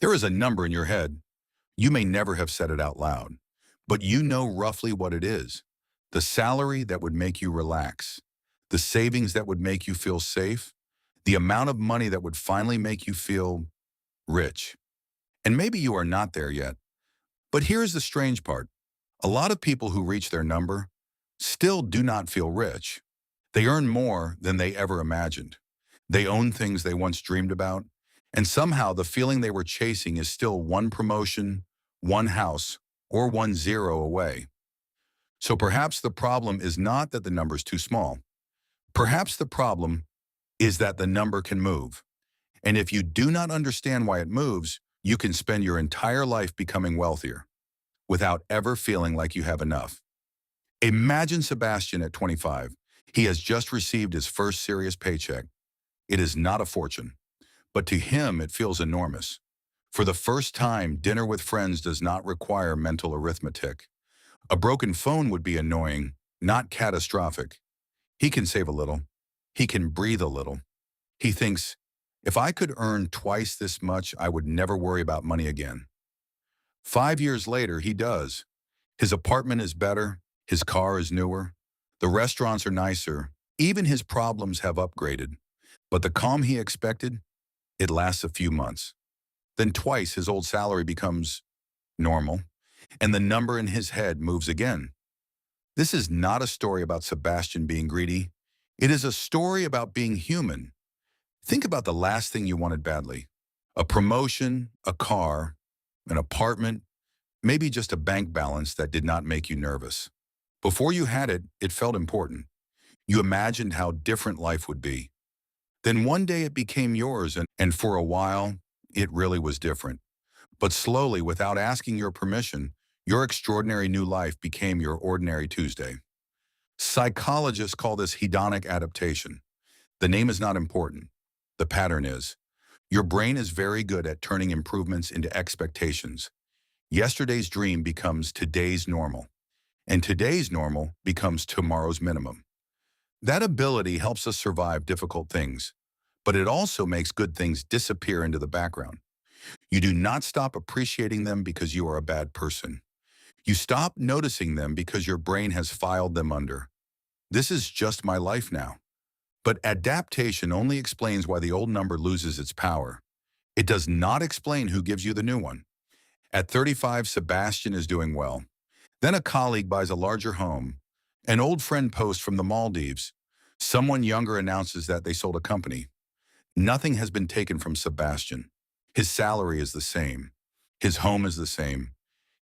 There is a number in your head. You may never have said it out loud, but you know roughly what it is. The salary that would make you relax, the savings that would make you feel safe, the amount of money that would finally make you feel rich. And maybe you are not there yet, but here's the strange part. A lot of people who reach their number still do not feel rich. They earn more than they ever imagined. They own things they once dreamed about, and somehow the feeling they were chasing is still one promotion, one house, or 1 zero away. So perhaps the problem is not that the number is too small. Perhaps the problem is that the number can move. And if you do not understand why it moves, you can spend your entire life becoming wealthier without ever feeling like you have enough. Imagine Sebastian at 25. He has just received his first serious paycheck. It is not a fortune, but to him it feels enormous. For the first time, dinner with friends does not require mental arithmetic. A broken phone would be annoying, not catastrophic. He can save a little. He can breathe a little. He thinks, if I could earn twice this much, I would never worry about money again. 5 years later, he does. His apartment is better. His car is newer. The restaurants are nicer. Even his problems have upgraded. But the calm he expected, it lasts a few months. Then twice his old salary becomes normal, and the number in his head moves again. This is not a story about Sebastian being greedy. It is a story about being human. Think about the last thing you wanted badly. A promotion, a car, an apartment, maybe just a bank balance that did not make you nervous. Before you had it, it felt important. You imagined how different life would be. Then one day it became yours, and for a while, it really was different. But slowly, without asking your permission, your extraordinary new life became your ordinary Tuesday. Psychologists call this hedonic adaptation. The name is not important. The pattern is. Your brain is very good at turning improvements into expectations. Yesterday's dream becomes today's normal, and today's normal becomes tomorrow's minimum. That ability helps us survive difficult things, but it also makes good things disappear into the background. You do not stop appreciating them because you are a bad person. You stop noticing them because your brain has filed them under. This is just my life now. But adaptation only explains why the old number loses its power. It does not explain who gives you the new one. At 35, Sebastian is doing well. Then a colleague buys a larger home. An old friend posts from the Maldives. Someone younger announces that they sold a company. Nothing has been taken from Sebastian. His salary is the same. His home is the same.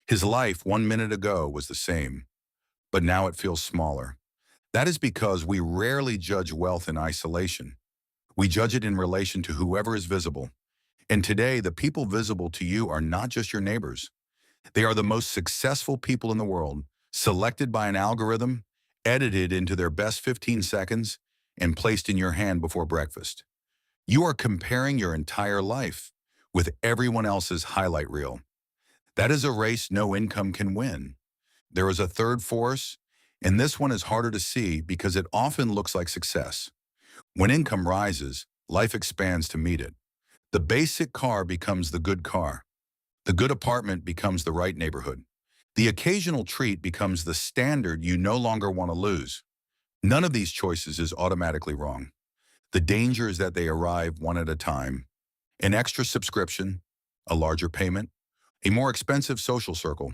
His life 1 minute ago was the same. But now it feels smaller. That is because we rarely judge wealth in isolation. We judge it in relation to whoever is visible. And today, the people visible to you are not just your neighbors. They are the most successful people in the world, selected by an algorithm, edited into their best 15 seconds, and placed in your hand before breakfast. You are comparing your entire life with everyone else's highlight reel. That is a race no income can win. There is a third force, and this one is harder to see because it often looks like success. When income rises, life expands to meet it. The basic car becomes the good car. The good apartment becomes the right neighborhood. The occasional treat becomes the standard you no longer want to lose. None of these choices is automatically wrong. The danger is that they arrive one at a time. An extra subscription, a larger payment, a more expensive social circle,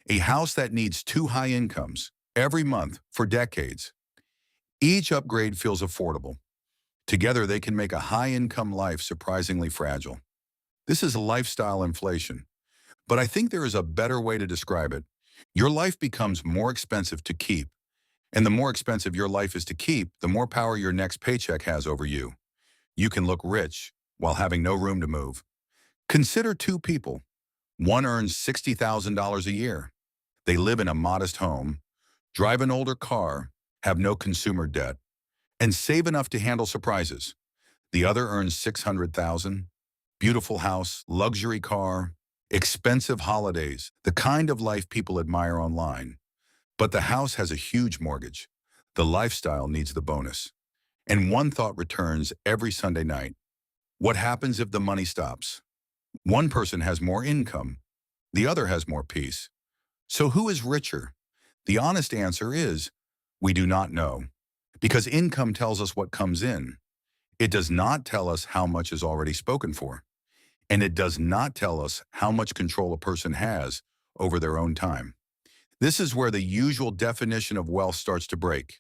a house that needs two high incomes every month for decades. Each upgrade feels affordable. Together, they can make a high-income life surprisingly fragile. This is lifestyle inflation. But I think there is a better way to describe it. Your life becomes more expensive to keep. And the more expensive your life is to keep, the more power your next paycheck has over you. You can look rich while having no room to move. Consider two people. One earns $60,000 a year. They live in a modest home, drive an older car, have no consumer debt, and save enough to handle surprises. The other earns $600,000, beautiful house, luxury car, expensive holidays, the kind of life people admire online. But the house has a huge mortgage. The lifestyle needs the bonus. And one thought returns every Sunday night. What happens if the money stops? One person has more income, the other has more peace. So who is richer? The honest answer is, we do not know. Because income tells us what comes in. It does not tell us how much is already spoken for. And it does not tell us how much control a person has over their own time. This is where the usual definition of wealth starts to break.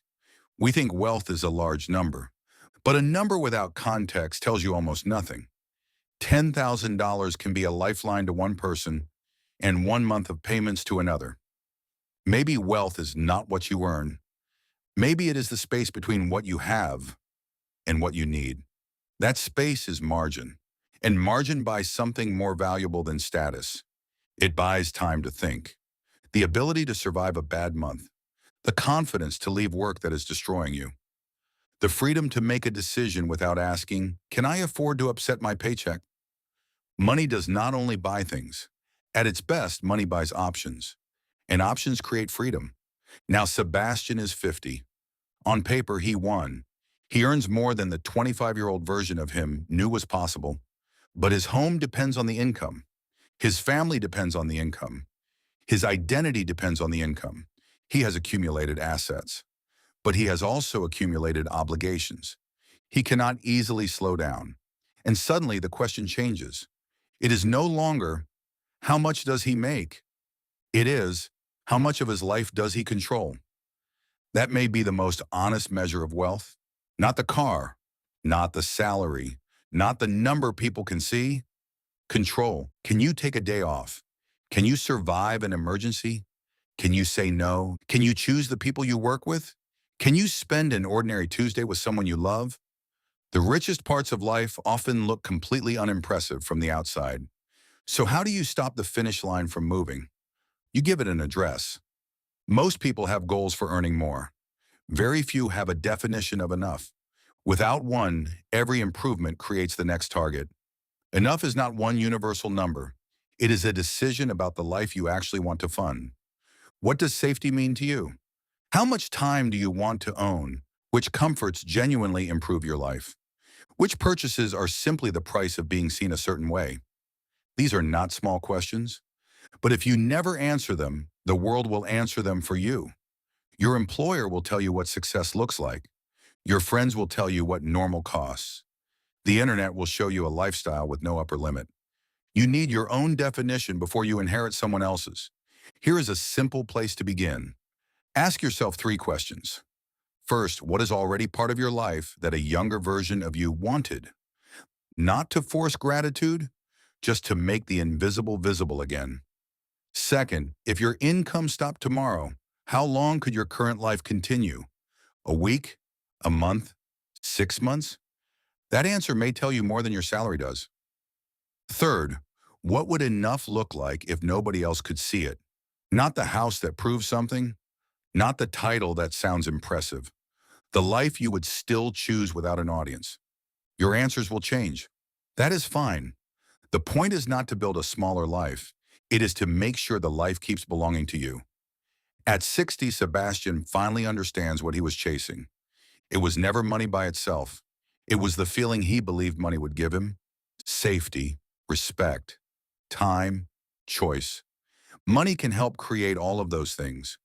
We think wealth is a large number, but a number without context tells you almost nothing. $10,000 can be a lifeline to one person and 1 month of payments to another. Maybe wealth is not what you earn. Maybe it is the space between what you have and what you need. That space is margin, and margin buys something more valuable than status. It buys time to think, the ability to survive a bad month, the confidence to leave work that is destroying you, the freedom to make a decision without asking, can I afford to upset my paycheck? Money does not only buy things. At its best, money buys options, and options create freedom. Now Sebastian is 50. On paper, he won. He earns more than the 25-year-old version of him knew was possible. But his home depends on the income. His family depends on the income. His identity depends on the income. He has accumulated assets, but he has also accumulated obligations. He cannot easily slow down. And suddenly the question changes. It is no longer, how much does he make? It is, how much of his life does he control? That may be the most honest measure of wealth. Not the car, not the salary, not the number people can see. Control. Can you take a day off? Can you survive an emergency? Can you say no? Can you choose the people you work with? Can you spend an ordinary Tuesday with someone you love? The richest parts of life often look completely unimpressive from the outside. So how do you stop the finish line from moving? You give it an address. Most people have goals for earning more. Very few have a definition of enough. Without one, every improvement creates the next target. Enough is not one universal number. It is a decision about the life you actually want to fund. What does safety mean to you? How much time do you want to own? Which comforts genuinely improve your life? Which purchases are simply the price of being seen a certain way? These are not small questions, but if you never answer them, the world will answer them for you. Your employer will tell you what success looks like. Your friends will tell you what normal costs. The internet will show you a lifestyle with no upper limit. You need your own definition before you inherit someone else's. Here is a simple place to begin. Ask yourself 3 questions. First, what is already part of your life that a younger version of you wanted? Not to force gratitude, just to make the invisible visible again. Second, if your income stopped tomorrow, how long could your current life continue? A week? A month? 6 months? That answer may tell you more than your salary does. Third, what would enough look like if nobody else could see it? Not the house that proves something, not the title that sounds impressive. The life you would still choose without an audience. Your answers will change. That is fine. The point is not to build a smaller life. It is to make sure the life keeps belonging to you. At 60, Sebastian finally understands what he was chasing. It was never money by itself. It was the feeling he believed money would give him. Safety, respect, time, choice. Money can help create all of those things,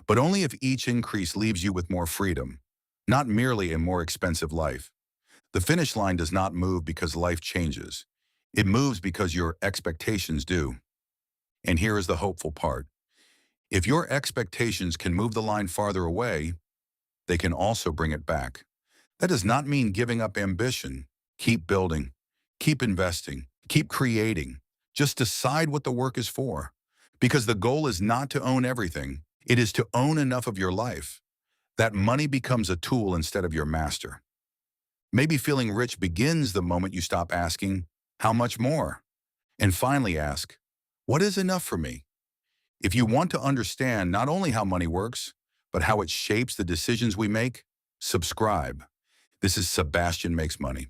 but only if each increase leaves you with more freedom, not merely a more expensive life. The finish line does not move because life changes. It moves because your expectations do. And here is the hopeful part. If your expectations can move the line farther away, they can also bring it back. That does not mean giving up ambition. Keep building, keep investing, keep creating. Just decide what the work is for. Because the goal is not to own everything. It is to own enough of your life that money becomes a tool instead of your master. Maybe feeling rich begins the moment you stop asking, how much more? And finally ask, what is enough for me? If you want to understand not only how money works, but how it shapes the decisions we make, subscribe. This is Sebastian Makes Money.